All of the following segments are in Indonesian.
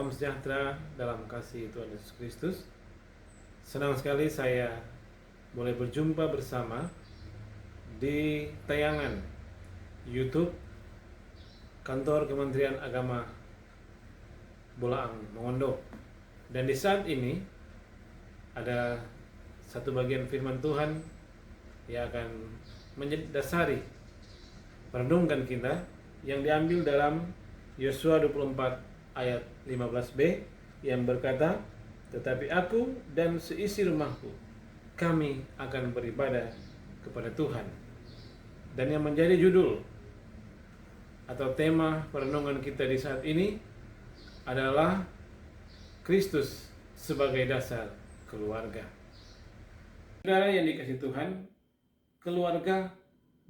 Salam sejahtera dalam kasih Tuhan Yesus Kristus. Senang sekali saya boleh berjumpa bersama di tayangan YouTube Kantor Kementerian Agama Bolaang Mongondo. Dan di saat ini ada satu bagian firman Tuhan yang akan mendasari perenungan kita yang diambil dalam Yosua 24 ayat 15b yang berkata, "Tetapi aku dan seisi rumahku, kami akan beribadah kepada Tuhan." Dan yang menjadi judul atau tema perenungan kita di saat ini adalah Kristus sebagai dasar keluarga. Saudara yang dikasihi Tuhan, keluarga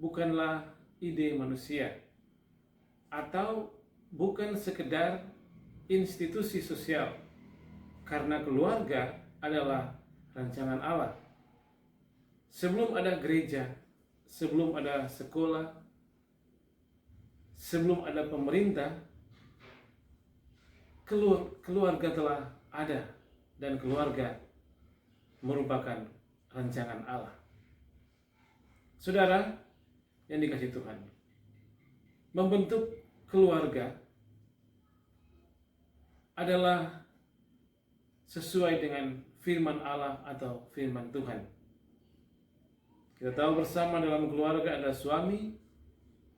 bukanlah ide manusia atau bukan sekedar institusi sosial, karena keluarga adalah rancangan Allah. Sebelum ada gereja, sebelum ada sekolah, sebelum ada pemerintah, keluarga telah ada, dan keluarga merupakan rancangan Allah. Saudara yang dikasihi Tuhan, membentuk keluarga adalah sesuai dengan firman Allah atau firman Tuhan. Kita tahu bersama dalam keluarga ada suami,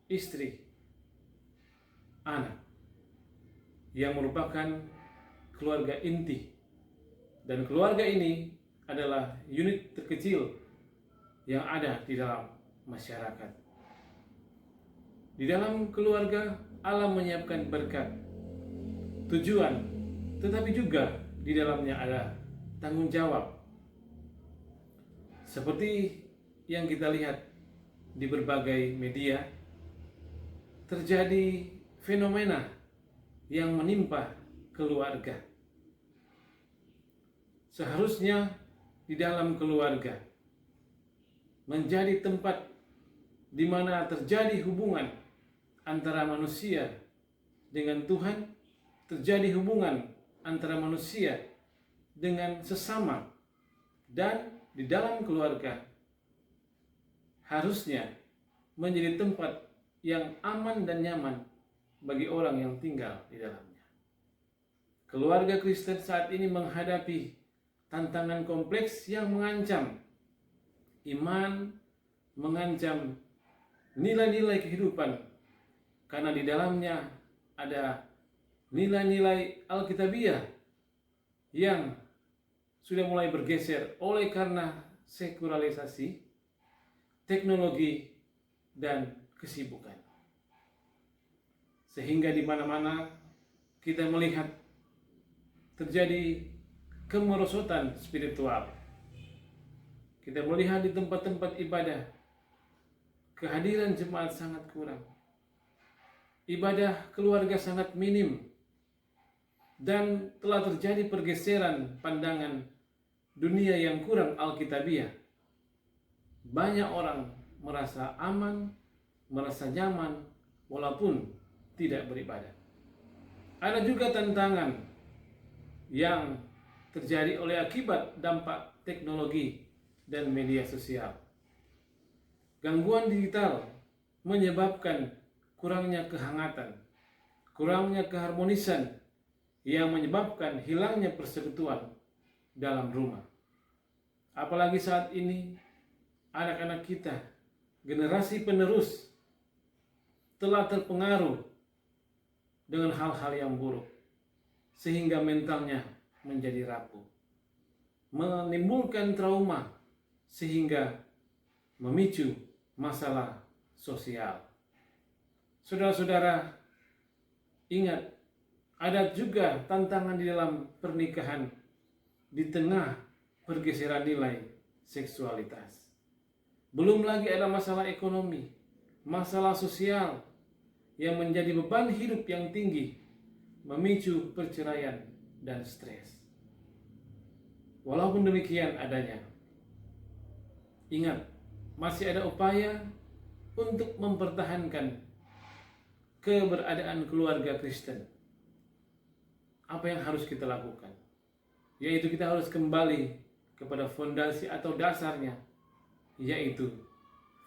istri, anak, yang merupakan keluarga inti. Dan keluarga ini adalah unit terkecil yang ada di dalam masyarakat. Di dalam keluarga Allah menyiapkan berkat, tujuan, tetapi juga di dalamnya ada tanggung jawab. Seperti yang kita lihat di berbagai media, terjadi fenomena yang menimpa keluarga. Seharusnya di dalam keluarga menjadi tempat di mana terjadi hubungan antara manusia dengan Tuhan, terjadi hubungan antara manusia dengan sesama, dan di dalam keluarga harusnya menjadi tempat yang aman dan nyaman bagi orang yang tinggal di dalamnya. Keluarga Kristen saat ini menghadapi tantangan kompleks yang mengancam iman, mengancam nilai-nilai kehidupan, karena di dalamnya ada nilai-nilai Alkitabiah yang sudah mulai bergeser oleh karena sekularisasi, teknologi, dan kesibukan. Sehingga di mana-mana kita melihat terjadi kemerosotan spiritual. Kita melihat di tempat-tempat ibadah kehadiran jemaat sangat kurang. Ibadah keluarga sangat minim. Dan telah terjadi pergeseran pandangan dunia yang kurang Alkitabiah. Banyak orang merasa aman, merasa nyaman, walaupun tidak beribadah. Ada juga tantangan yang terjadi oleh akibat dampak teknologi dan media sosial. Gangguan digital menyebabkan kurangnya kehangatan, kurangnya keharmonisan, yang menyebabkan hilangnya persekutuan dalam rumah. Apalagi saat ini anak-anak kita, generasi penerus, telah terpengaruh dengan hal-hal yang buruk, sehingga mentalnya menjadi rapuh, menimbulkan trauma, sehingga memicu masalah sosial. Saudara-saudara, ingat, ada juga tantangan di dalam pernikahan di tengah pergeseran nilai seksualitas. Belum lagi ada masalah ekonomi, masalah sosial yang menjadi beban hidup yang tinggi, memicu perceraian dan stres. Walaupun demikian adanya, ingat, masih ada upaya untuk mempertahankan keberadaan keluarga Kristen. apa yang harus kita lakukan, yaitu kita harus kembali kepada fondasi atau dasarnya, yaitu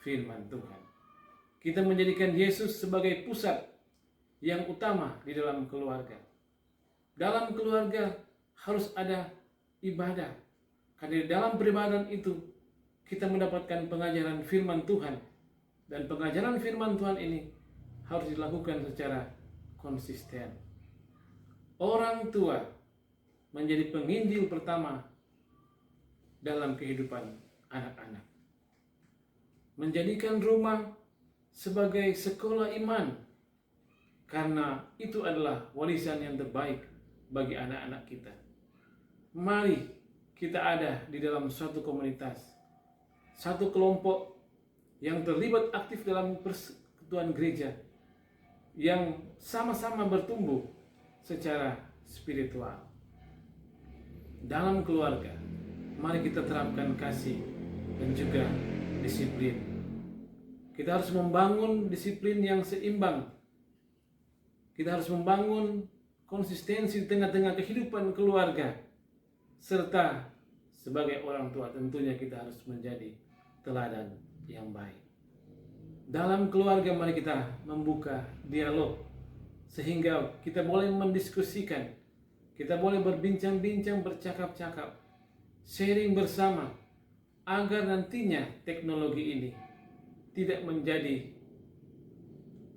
firman Tuhan. Kita menjadikan Yesus sebagai pusat yang utama di dalam keluarga. Dalam keluarga harus ada ibadah, karena di dalam peribadahan itu kita mendapatkan pengajaran firman Tuhan, dan pengajaran firman Tuhan ini harus dilakukan secara konsisten. Orang tua menjadi penginjil pertama dalam kehidupan anak-anak. Menjadikan rumah sebagai sekolah iman, karena itu adalah warisan yang terbaik bagi anak-anak kita. Mari kita ada di dalam suatu komunitas, satu kelompok yang terlibat aktif dalam persekutuan gereja, yang sama-sama bertumbuh secara spiritual. Dalam keluarga, mari kita terapkan kasih dan juga disiplin. Kita harus membangun disiplin yang seimbang. Kita harus membangun konsistensi di tengah-tengah kehidupan keluarga. Serta sebagai orang tua tentunya kita harus menjadi teladan yang baik. Dalam keluarga mari kita membuka dialog, sehingga kita boleh mendiskusikan, kita boleh berbincang-bincang, bercakap-cakap, sharing bersama, agar nantinya teknologi ini tidak menjadi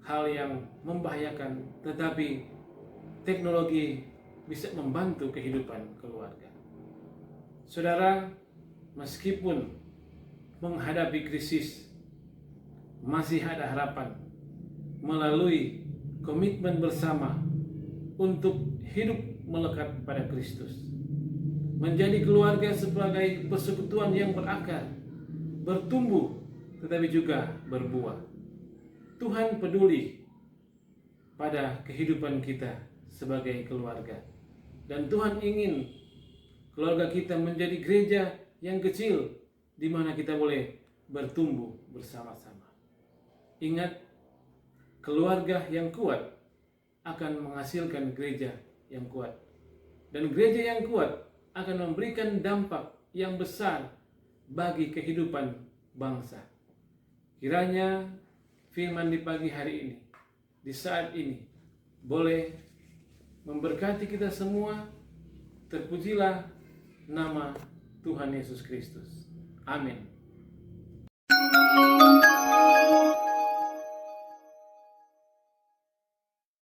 hal yang membahayakan, tetapi teknologi bisa membantu kehidupan keluarga. Saudara, meskipun menghadapi krisis, masih ada harapan melalui komitmen bersama untuk hidup melekat pada Kristus. Menjadi keluarga sebagai persekutuan yang berakar, bertumbuh, tetapi juga berbuah. Tuhan peduli pada kehidupan kita sebagai keluarga. Dan Tuhan ingin keluarga kita menjadi gereja yang kecil, di mana kita boleh bertumbuh bersama-sama. Ingat, keluarga yang kuat akan menghasilkan gereja yang kuat. Dan gereja yang kuat akan memberikan dampak yang besar bagi kehidupan bangsa. Kiranya firman di pagi hari ini, di saat ini, boleh memberkati kita semua. Terpujilah nama Tuhan Yesus Kristus. Amin.